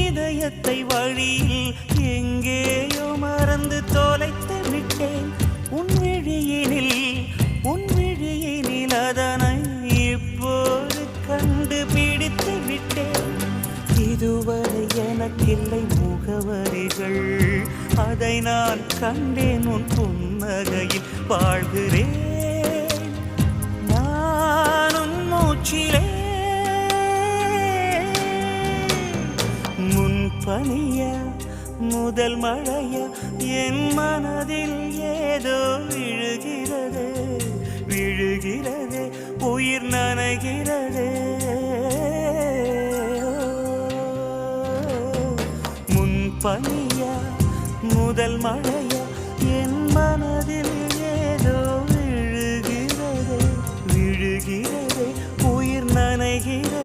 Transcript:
இதயத்தை வழியில் எங்கேயோ மறந்து தொலைத்து விட்டேன். உன் விழியினில் அதனை இப்போது கண்டுபிடித்து விட்டேன். இதுவரை எனக்கில்லை முகவரிகள், அதை நான் கண்டேன் உன் புன்னகையில். வாழ்கிறேன் நானும் மூச்சிலே. முன்பனியா முதல் மழையா என் மனதில் ஏதோ விழுகிறது, உயிர் நனைகிறது. முன்பனியா முதல் மழை